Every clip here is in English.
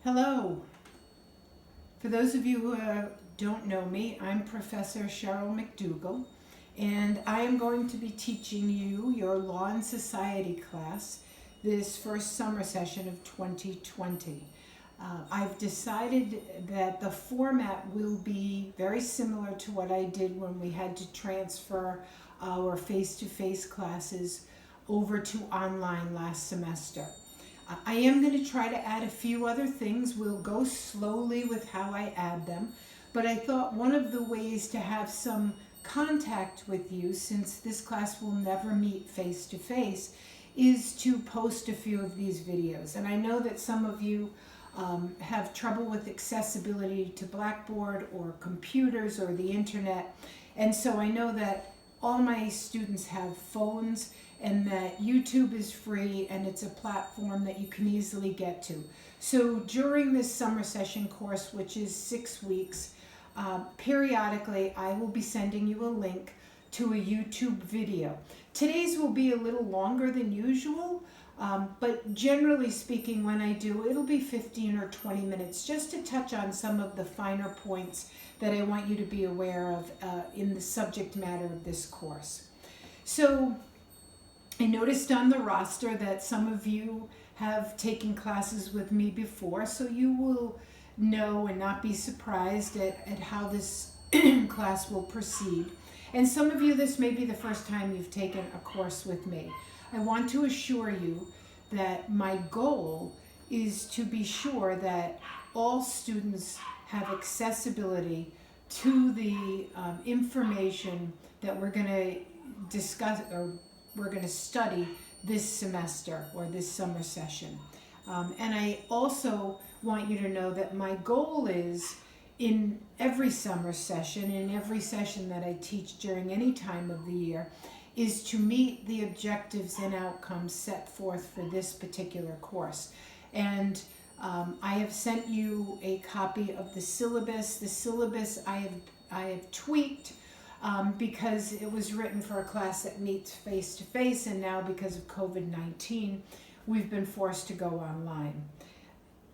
Hello. For those of you who don't know me, I'm Professor Cheryl MacDougall, and I am going to be teaching you your Law and Society class this first summer session of 2020. I've decided that the format will be very similar to what I did when we had to transfer our face-to-face classes over to online last semester. I am going to try to add a few other things. We'll go slowly with how I add them, but I thought one of the ways to have some contact with you, since this class will never meet face-to-face, is to post a few of these videos. And I know that some of you have trouble with accessibility to Blackboard or computers or the internet, and so I know that all my students have phones and that YouTube is free and it's a platform that you can easily get to. So during this summer session course, which is 6 weeks, periodically I will be sending you a link to a YouTube video. Today's will be a little longer than usual, but generally speaking, when I do, it'll be 15 or 20 minutes just to touch on some of the finer points that I want you to be aware of in the subject matter of this course. So I noticed on the roster that some of you have taken classes with me before, so you will know and not be surprised at how this class will proceed. And some of you, this may be the first time you've taken a course with me. I want to assure you that my goal is to be sure that all students have accessibility to the information that we're going to discuss or we're going to study this semester or this summer session. And I also want you to know that my goal is in every summer session, in every session that I teach during any time of the year, is to meet the objectives and outcomes set forth for this particular course. And I have sent you a copy of the syllabus. The syllabus I have tweaked because it was written for a class that meets face-to-face, and now because of COVID-19, we've been forced to go online.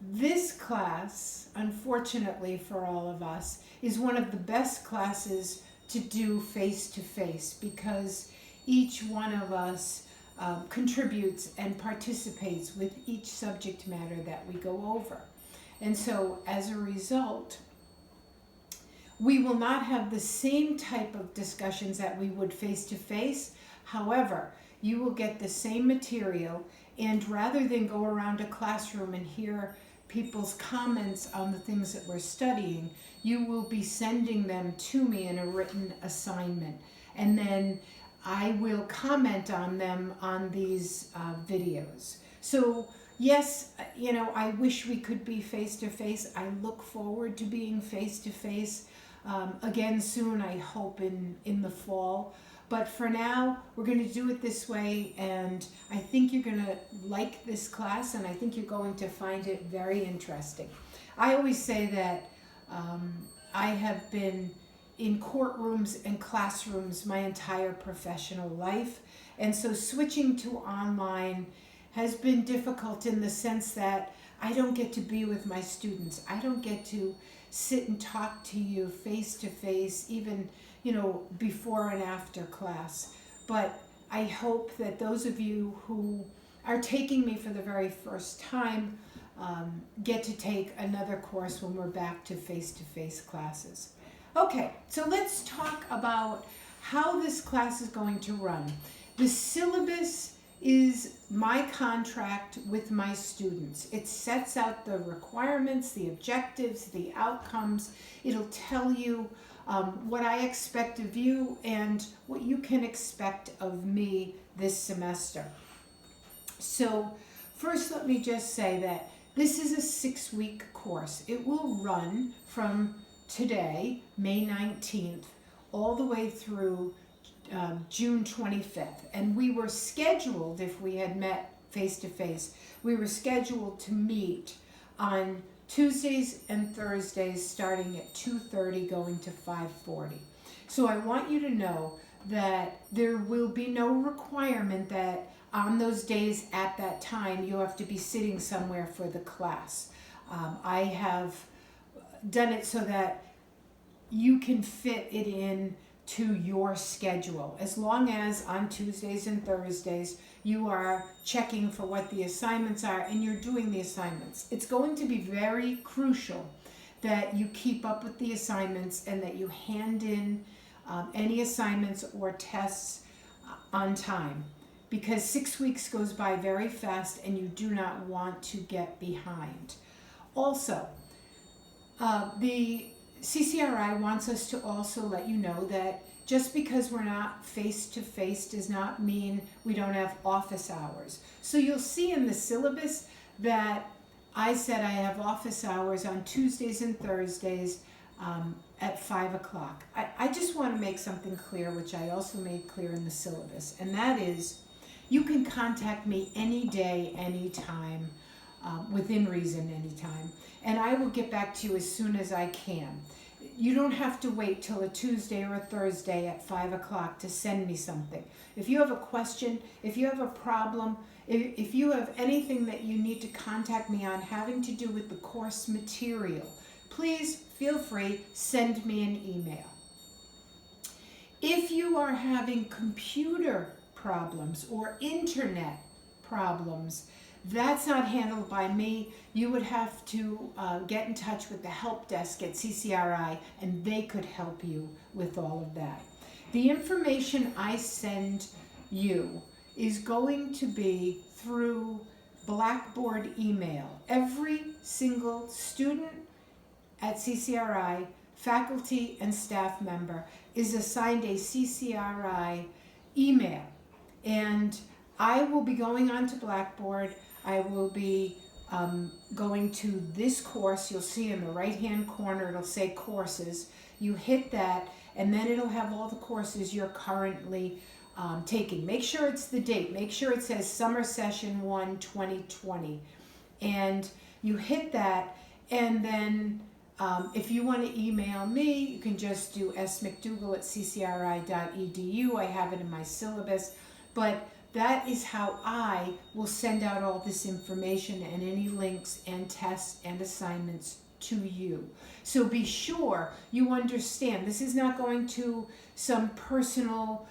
This class, unfortunately for all of us, is one of the best classes to do face-to-face because each one of us contributes and participates with each subject matter that we go over. And so as a result, we will not have the same type of discussions that we would face-to-face. However, you will get the same material, and rather than go around a classroom and hear people's comments on the things that we're studying, you will be sending them to me in a written assignment. And then I will comment on them on these videos. So yes, you know, I wish we could be face-to-face. I look forward to being face-to-face again soon, I hope in the fall. But for now, we're going to do it this way, and I think you're going to like this class, and I think you're going to find it very interesting. I always say that I have been in courtrooms and classrooms my entire professional life, and so switching to online has been difficult in the sense that I don't get to be with my students. I don't get to sit and talk to you face to face, even, you know, before and after class. But I hope that those of you who are taking me for the very first time get to take another course when we're back to face classes. Okay, so let's talk about how this class is going to run. The syllabus is my contract with my students. It sets out the requirements, the objectives, the outcomes. It'll tell you what I expect of you and what you can expect of me this semester. So first, let me just say that this is a 6-week course. It will run from today, May 19th, all the way through June 25th. And we were scheduled, if we had met face-to-face, we were scheduled to meet on Tuesdays and Thursdays starting at 2:30 going to 5:40. So I want you to know that there will be no requirement that on those days at that time you have to be sitting somewhere for the class. I have done it so that you can fit it in to your schedule. As long as on Tuesdays and Thursdays you are checking for what the assignments are and you're doing the assignments. It's going to be very crucial that you keep up with the assignments and that you hand in any assignments or tests on time, because 6 weeks goes by very fast and you do not want to get behind. Also, the CCRI wants us to also let you know that just because we're not face-to-face does not mean we don't have office hours. So you'll see in the syllabus that I said I have office hours on Tuesdays and Thursdays at 5 o'clock. I just want to make something clear, which I also made clear in the syllabus, and that is you can contact me any day, anytime, within reason anytime, and I will get back to you as soon as I can. You don't have to wait till a Tuesday or a Thursday at 5 o'clock to send me something. If you have a question, if you have a problem, if you have anything that you need to contact me on having to do with the course material, please feel free, send me an email. If you are having computer problems or internet problems, that's not handled by me. You would have to get in touch with the help desk at CCRI and they could help you with all of that. The information I send you is going to be through Blackboard email. Every single student at CCRI, faculty and staff member, is assigned a CCRI email. And I will be going on to Blackboard. I will be going to this course. You'll see in the right-hand corner, it'll say courses. You hit that, and then it'll have all the courses you're currently taking. Make sure it's the date. Make sure it says Summer Session 1, 2020. And you hit that, and then if you want to email me, you can just do smcdougall@ccri.edu. I have it in my syllabus. But that is how I will send out all this information and any links and tests and assignments to you. So be sure you understand this is not going to some personal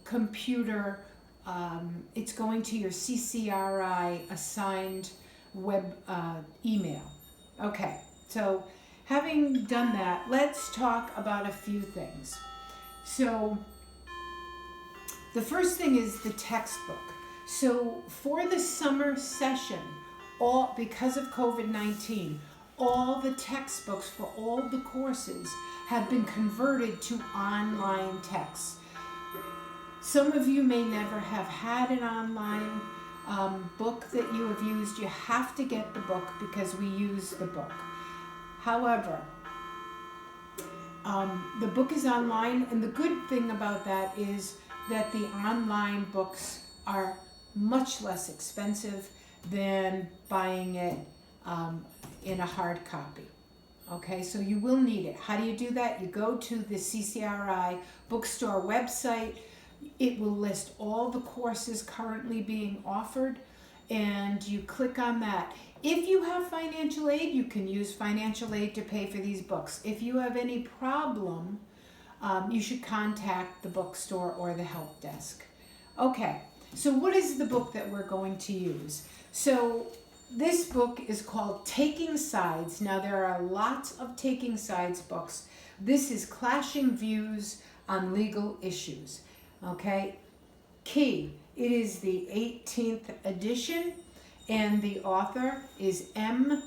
computer. It's going to your CCRI assigned web email. Okay, so having done that, let's talk about a few things. So the first thing is the textbook. So for the summer session, because of COVID-19, all the textbooks for all the courses have been converted to online texts. Some of you may never have had an online book that you have used. You have to get the book because we use the book. However, the book is online, and the good thing about that is that the online books are much less expensive than buying it in a hard copy. Okay, so you will need it. How do you do that? You go to the CCRI bookstore website. It will list all the courses currently being offered, and you click on that. If you have financial aid, you can use financial aid to pay for these books. If you have any problem, you should contact the bookstore or the help desk. Okay, so what is the book that we're going to use? So this book is called Taking Sides. Now there are lots of Taking Sides books. This is Clashing Views on Legal Issues. Okay, key, it is the 18th edition, and the author is M.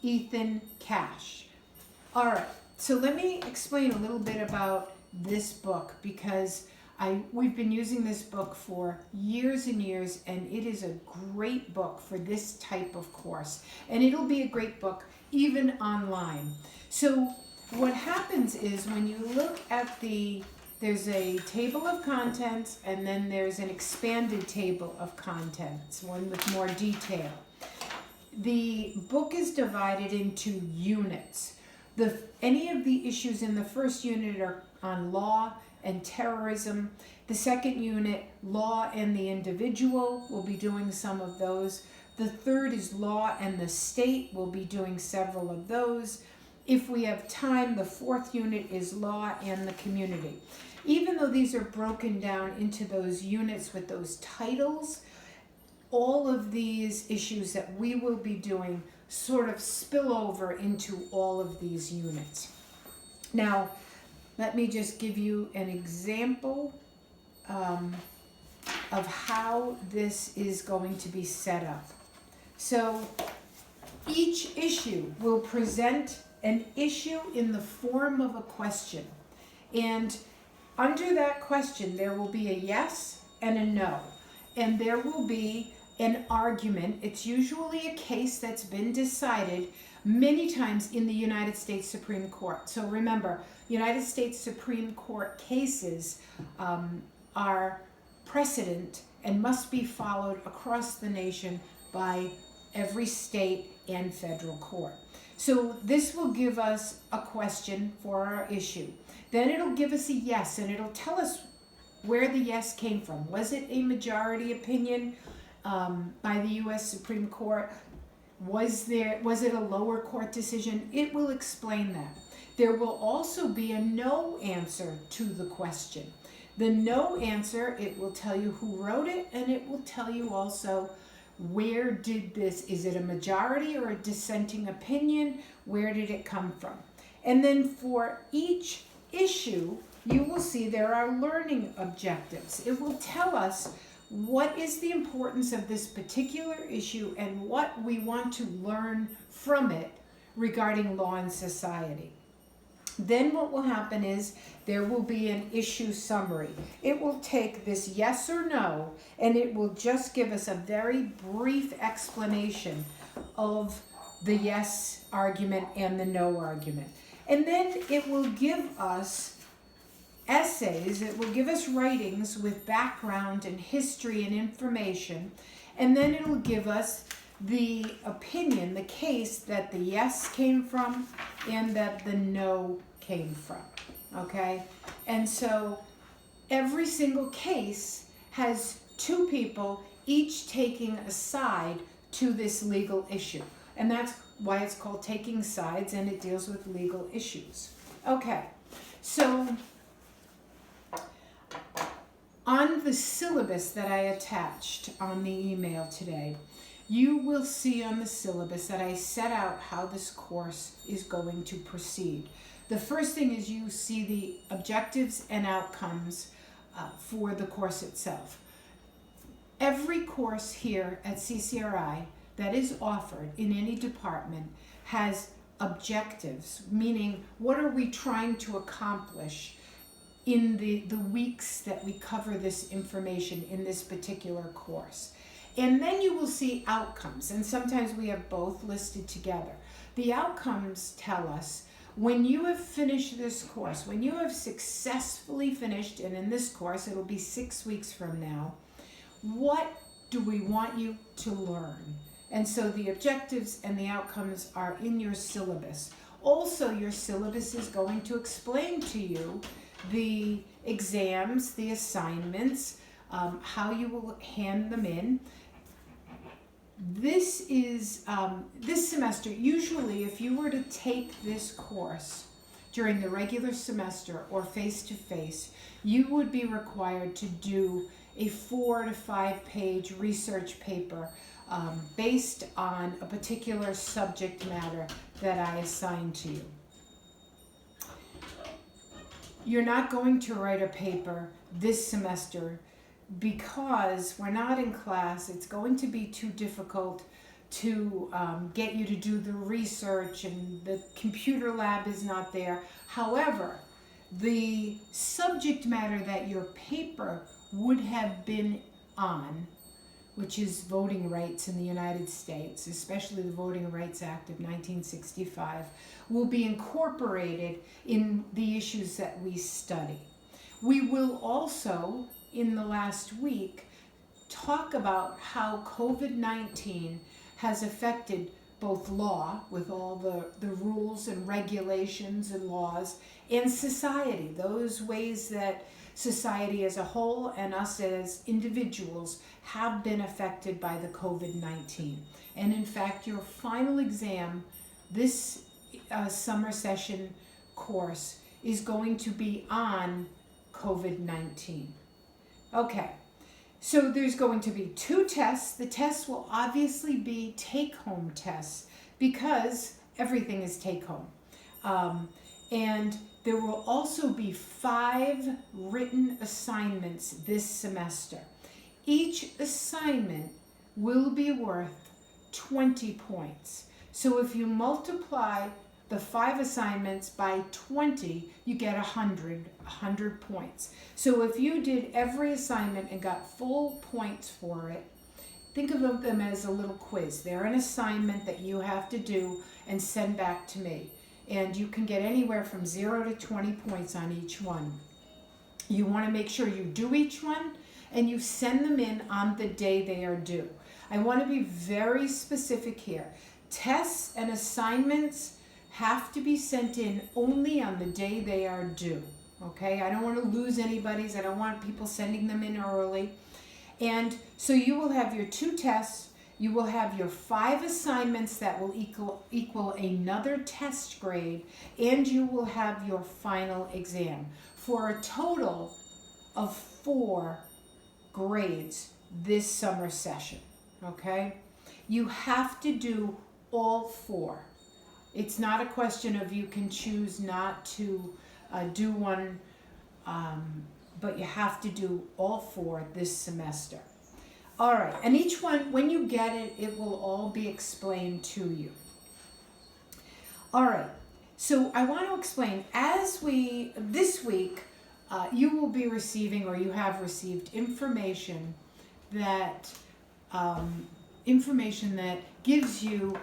Ethan Cash. All right, so let me explain a little bit about this book, because we've been using this book for years and years, and it is a great book for this type of course. And it'll be a great book even online. So what happens is when you look at there's a table of contents, and then there's an expanded table of contents, one with more detail. The book is divided into units. Any of the issues in the first unit are on law and terrorism. The second unit, law and the individual, we'll be doing some of those. The third is law and the state. We'll be doing several of those. If we have time, the fourth unit is law and the community. Even though these are broken down into those units with those titles, all of these issues that we will be doing sort of spill over into all of these units. Now, let me just give you an example of how this is going to be set up. So each issue will present an issue in the form of a question. And under that question, there will be a yes and a no. And there will be an argument. It's usually a case that's been decided many times in the United States Supreme Court. So remember, United States Supreme Court cases are precedent and must be followed across the nation by every state and federal court. So this will give us a question for our issue. Then it'll give us a yes, and it'll tell us where the yes came from. Was it a majority opinion by the U.S. Supreme Court? Was it a lower court decision? It will explain that. There will also be a no answer to the question. The no answer, it will tell you who wrote it, and it will tell you also where did this, is it a majority or a dissenting opinion? Where did it come from? And then for each issue, you will see there are learning objectives. It will tell us what is the importance of this particular issue and what we want to learn from it regarding law and society. Then what will happen is there will be an issue summary. It will take this yes or no, and it will just give us a very brief explanation of the yes argument and the no argument. And then it will give us essays, it will give us writings with background and history and information, and then it'll give us the opinion, the case that the yes came from and that the no came from, okay? And so every single case has two people each taking a side to this legal issue. And that's why it's called taking sides, and it deals with legal issues. Okay, so on the syllabus that I attached on the email today, you will see on the syllabus that I set out how this course is going to proceed. The first thing is you see the objectives and outcomes for the course itself. Every course here at CCRI that is offered in any department has objectives, meaning what are we trying to accomplish in the weeks that we cover this information in this particular course. And then you will see outcomes, and sometimes we have both listed together. The outcomes tell us when you have finished this course, when you have successfully finished, and in this course it'll be 6 weeks from now, what do we want you to learn? And so the objectives and the outcomes are in your syllabus. Also, your syllabus is going to explain to you the exams, the assignments, how you will hand them in. This is, this semester, usually if you were to take this course during the regular semester or face-to-face, you would be required to do a 4 to 5 page research paper based on a particular subject matter that I assign to you. You're not going to write a paper this semester because we're not in class. It's going to be too difficult to get you to do the research, and the computer lab is not there. However, the subject matter that your paper would have been on, which is voting rights in the United States, especially the Voting Rights Act of 1965, will be incorporated in the issues that we study. We will also, in the last week, talk about how COVID-19 has affected both law, with all the rules and regulations and laws, and society, those ways that society as a whole and us as individuals have been affected by the COVID-19. And in fact, your final exam this summer session course is going to be on COVID-19. Okay, so there's going to be 2 tests. The tests will obviously be take-home tests because everything is take-home. And there will also be 5 written assignments this semester. Each assignment will be worth 20 points. So if you multiply the 5 assignments by 20, you get 100 points. So if you did every assignment and got full points for it, think of them as a little quiz. They're an assignment that you have to do and send back to me. And you can get anywhere from 0 to 20 points on each one. You want to make sure you do each one and you send them in on the day they are due. I want to be very specific here. Tests and assignments have to be sent in only on the day they are due. Okay, I don't want to lose anybody's. I don't want people sending them in early. And so you will have your 2 tests. You will have your 5 assignments that will equal another test grade, and you will have your final exam for a total of 4 grades this summer session. Okay, you have to do all 4. It's not a question of you can choose not to do one, but you have to do all 4 this semester. All right, and each one, when you get it, it will all be explained to you. All right, so I want to explain, this week, you will be receiving, or you have received, information that gives you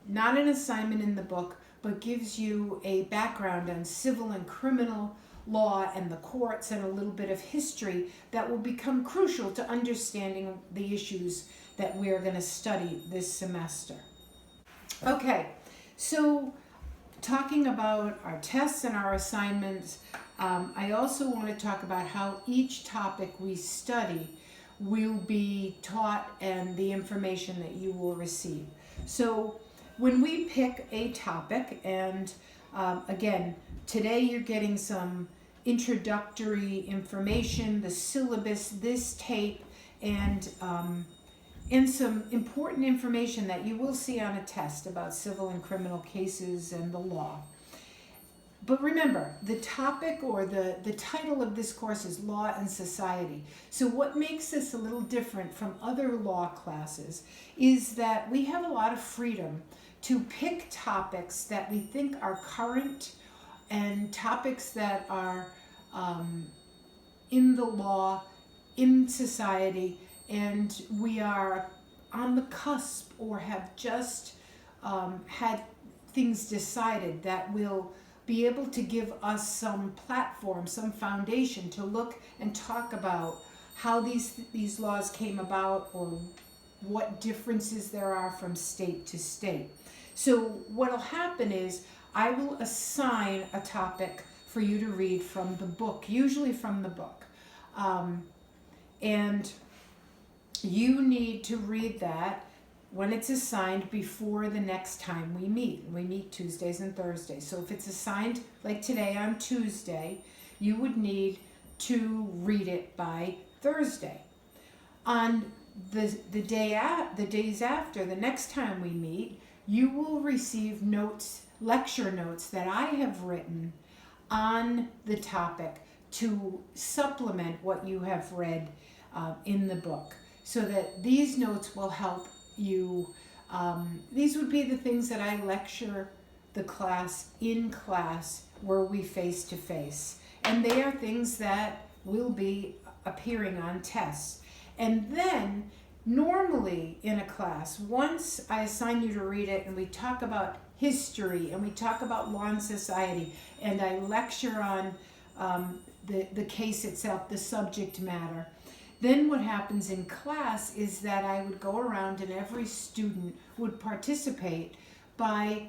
not an assignment in the book, but gives you a background on civil and criminal law and the courts and a little bit of history that will become crucial to understanding the issues that we are going to study this semester. Okay, so talking about our tests and our assignments, I also want to talk about how each topic we study will be taught and the information that you will receive. So when we pick a topic, and again, today you're getting some introductory information, the syllabus, this tape, and some important information that you will see on a test about civil and criminal cases and the law. But remember, the topic or the title of this course is Law and Society. So what makes this a little different from other law classes is that we have a lot of freedom to pick topics that we think are current and topics that are in the law, in society, and we are on the cusp or have just had things decided that will be able to give us some platform, some foundation to look and talk about how these laws came about or what differences there are from state to state. So what will happen is I will assign a topic for you to read from the book, usually from the book. And you need to read that when it's assigned before the next time we meet. We meet Tuesdays and Thursdays. So if it's assigned like today on Tuesday, you would need to read it by Thursday. On the days after, the next time we meet, you will receive notes, lecture notes that I have written on the topic to supplement what you have read in the book, so that these notes will help you. These would be the things that I lecture the class in class where we face to face. And they are things that will be appearing on tests. And then normally in a class, once I assign you to read it and we talk about history and we talk about law and society and I lecture on the case itself, the subject matter, then what happens in class is that I would go around and every student would participate by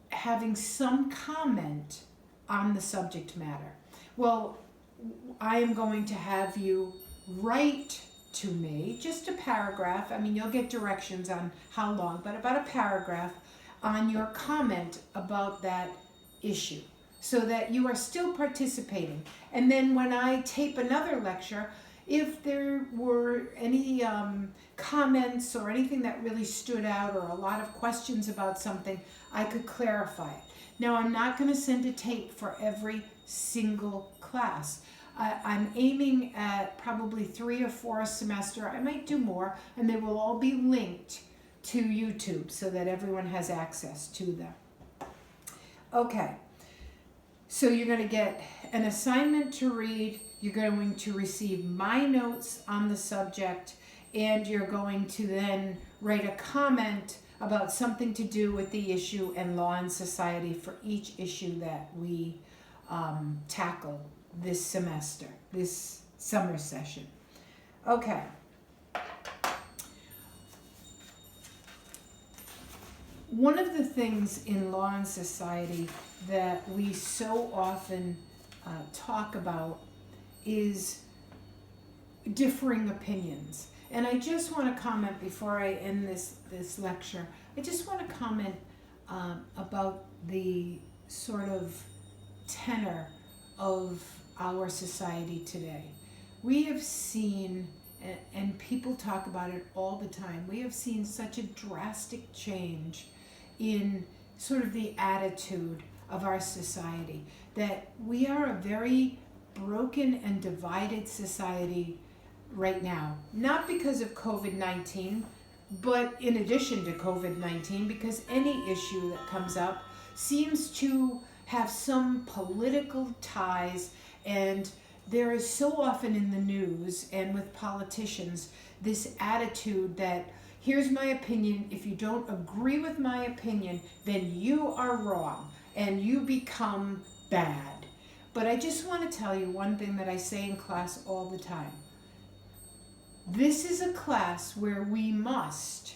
having some comment on the subject matter. Well, I am going to have you write to me just a paragraph. I mean, you'll get directions on how long, but about a paragraph on your comment about that issue so that you are still participating. And then when I tape another lecture, if there were any comments or anything that really stood out or a lot of questions about something, I could clarify it. Now, I'm not going to send a tape for every single class. I'm aiming at probably 3 or 4 a semester. I might do more, and they will all be linked to YouTube so that everyone has access to them. Okay, so you're going to get an assignment to read, you're going to receive my notes on the subject, and you're going to then write a comment about something to do with the issue and law and society for each issue that we tackle this semester, this summer session. Okay. One of the things in law and society that we so often talk about is differing opinions. And I just want to comment before I end this lecture, I just want to comment about the sort of tenor of our society today. We have seen, and people talk about it all the time, we have seen such a drastic change in sort of the attitude of our society that we are a very broken and divided society right now. Not because of COVID-19, but in addition to COVID-19, because any issue that comes up seems to have some political ties, and there is so often in the news and with politicians this attitude that here's my opinion, if you don't agree with my opinion, then you are wrong and you become bad. But I just want to tell you one thing that I say in class all the time. This is a class where we must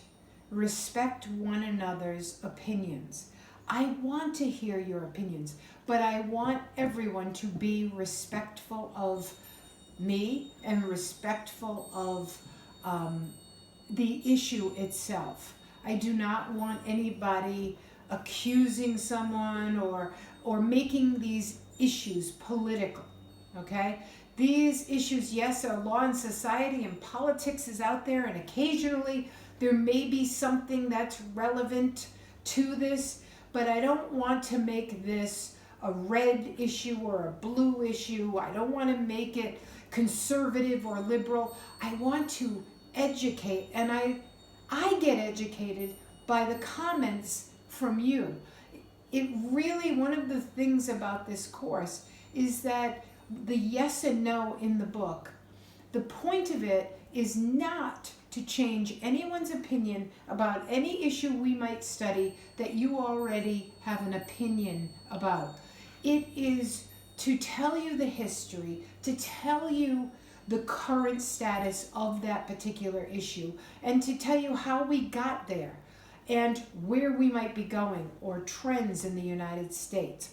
respect one another's opinions. I want to hear your opinions, but I want everyone to be respectful of me and respectful of the issue itself. I do not want anybody accusing someone or making these issues political, okay? These issues, yes, are law and society and politics is out there, and occasionally there may be something that's relevant to this, but I don't want to make this a red issue or a blue issue. I don't want to make it conservative or liberal. I want to educate, and I get educated by the comments from you. It really, one of the things about this course is that the yes and no in the book, the point of it is not to change anyone's opinion about any issue we might study that you already have an opinion about. It is to tell you the history, to tell you the current status of that particular issue, and to tell you how we got there and where we might be going, or trends in the United States.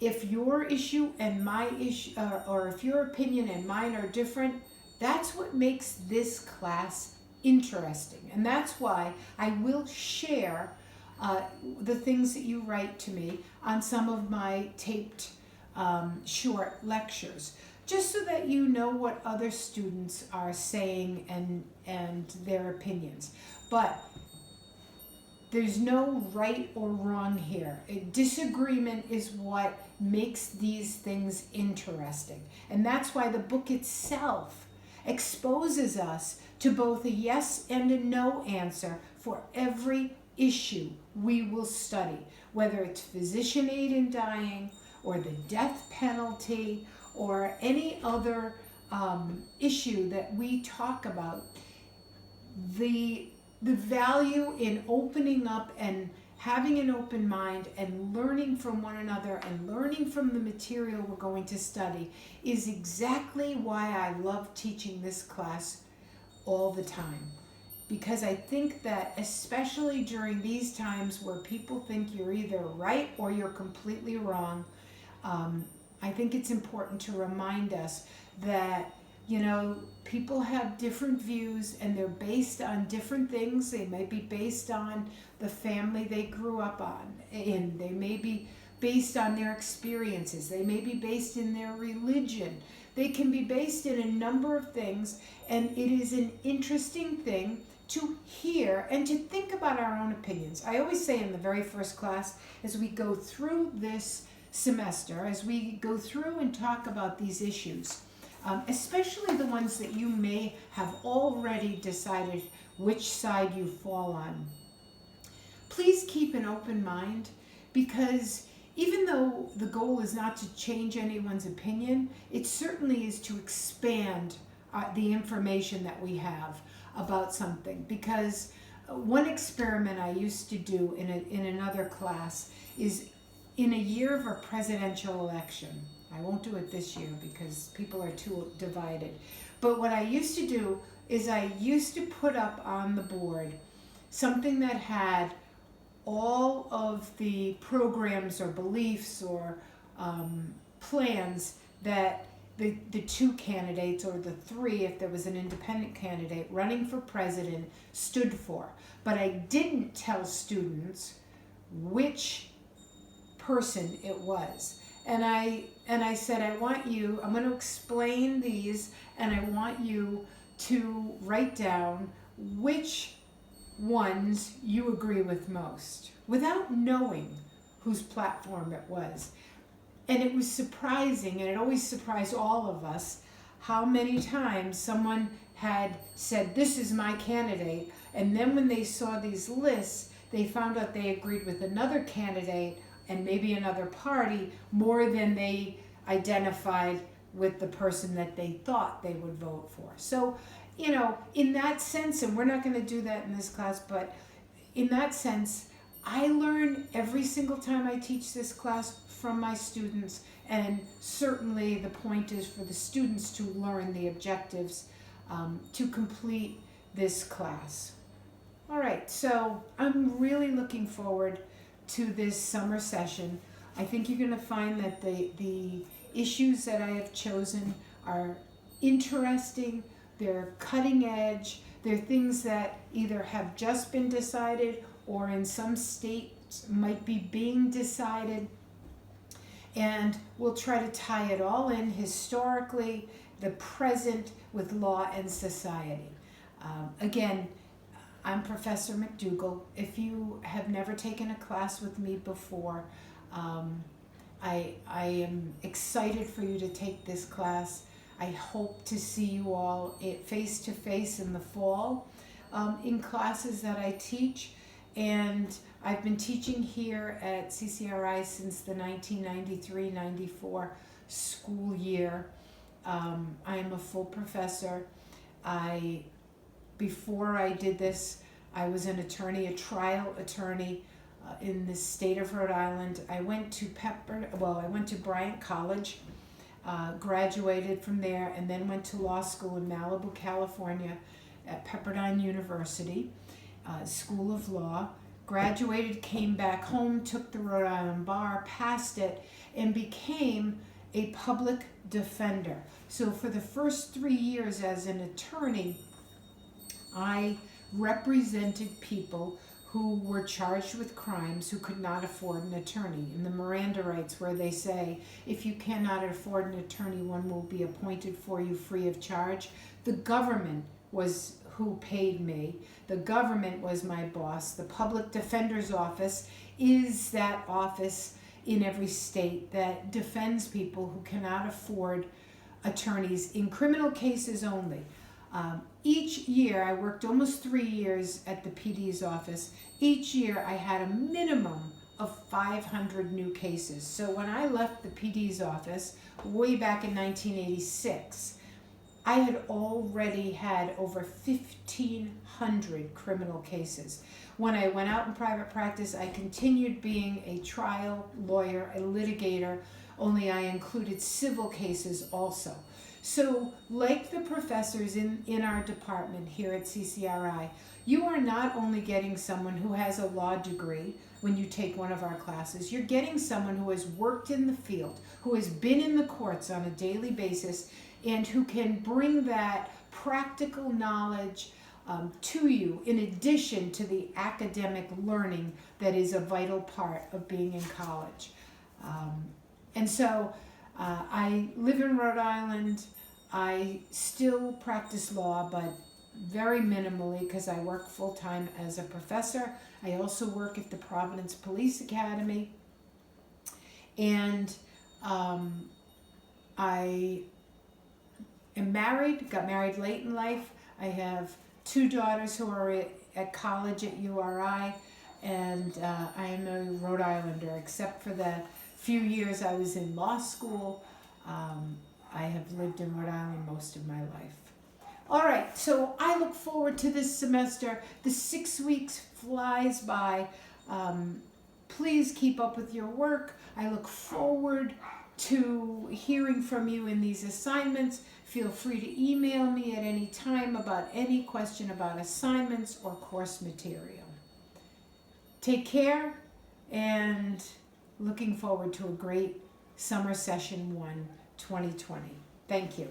If your issue and my issue, or if your opinion and mine are different, that's what makes this class interesting. And that's why I will share the things that you write to me on some of my taped short lectures, just so that you know what other students are saying and their opinions. But there's no right or wrong here. A disagreement is what makes these things interesting. And that's why the book itself exposes us to both a yes and a no answer for every issue we will study, whether it's physician aid in dying, or the death penalty, or any other issue that we talk about. The value in opening up and having an open mind and learning from one another and learning from the material we're going to study is exactly why I love teaching this class all the time. Because I think that especially during these times where people think you're either right or you're completely wrong, I think it's important to remind us that, people have different views and they're based on different things. They may be based on the family they grew up in. They may be based on their experiences. They may be based in their religion. They can be based in a number of things, and it is an interesting thing to hear and to think about our own opinions. I always say in the very first class, as we go through this semester, as we go through and talk about these issues, especially the ones that you may have already decided which side you fall on, please keep an open mind, because even though the goal is not to change anyone's opinion, it certainly is to expand the information that we have about something. Because one experiment I used to do in another class is in a year of a presidential election. I won't do it this year because people are too divided. But what I used to do is I used to put up on the board something that had all of the programs or beliefs or plans that the two candidates, or the three if there was an independent candidate running for president, stood for. But I didn't tell students which person it was. And I said, I'm going to explain these, and I want you to write down which ones you agree with most, without knowing whose platform it was. And it was surprising, and it always surprised all of us, how many times someone had said, this is my candidate, and then when they saw these lists, they found out they agreed with another candidate and maybe another party more than they identified with the person that they thought they would vote for. So, in that sense, and we're not going to do that in this class, but in that sense, I learn every single time I teach this class from my students, and certainly the point is for the students to learn the objectives to complete this class. All right, so I'm really looking forward to this summer session. I think you're going to find that the issues that I have chosen are interesting, they're cutting edge, they're things that either have just been decided or in some states might be being decided. And we'll try to tie it all in historically, the present with law and society. Again, I'm Professor MacDougall. If you have never taken a class with me before, I am excited for you to take this class. I hope to see you all face to face in the fall in classes that I teach. And I've been teaching here at CCRI since the 1993-94 school year. I am a full professor. Before I did this, I was an attorney, a trial attorney in the state of Rhode Island. I went to Bryant College, graduated from there, and then went to law school in Malibu, California at Pepperdine University, School of Law. Graduated, came back home, took the Rhode Island bar, passed it, and became a public defender. So for the first 3 years as an attorney, I represented people who were charged with crimes who could not afford an attorney. In the Miranda rights, where they say, if you cannot afford an attorney, one will be appointed for you free of charge. The government was who paid me. The government was my boss. The public defender's office is that office in every state that defends people who cannot afford attorneys in criminal cases only. Each year, I worked almost 3 years at the PD's office. Each year, I had a minimum of 500 new cases. So when I left the PD's office way back in 1986, I had already had over 1,500 criminal cases. When I went out in private practice, I continued being a trial lawyer, a litigator, only I included civil cases also. So, like the professors in our department here at CCRI, you are not only getting someone who has a law degree when you take one of our classes, you're getting someone who has worked in the field, who has been in the courts on a daily basis, and who can bring that practical knowledge to you in addition to the academic learning that is a vital part of being in college. And so I live in Rhode Island. I still practice law, but very minimally because I work full-time as a professor. I also work at the Providence Police Academy. And I am married, got married late in life. I have 2 daughters who are at college at URI, and I am a Rhode Islander, except for the few years I was in law school. I have lived in Rhode Island most of my life. All right, so I look forward to this semester. The 6 weeks flies by. Please keep up with your work. I look forward to hearing from you in these assignments. Feel free to email me at any time about any question about assignments or course material. Take care, and looking forward to a great summer session 1, 2020. Thank you.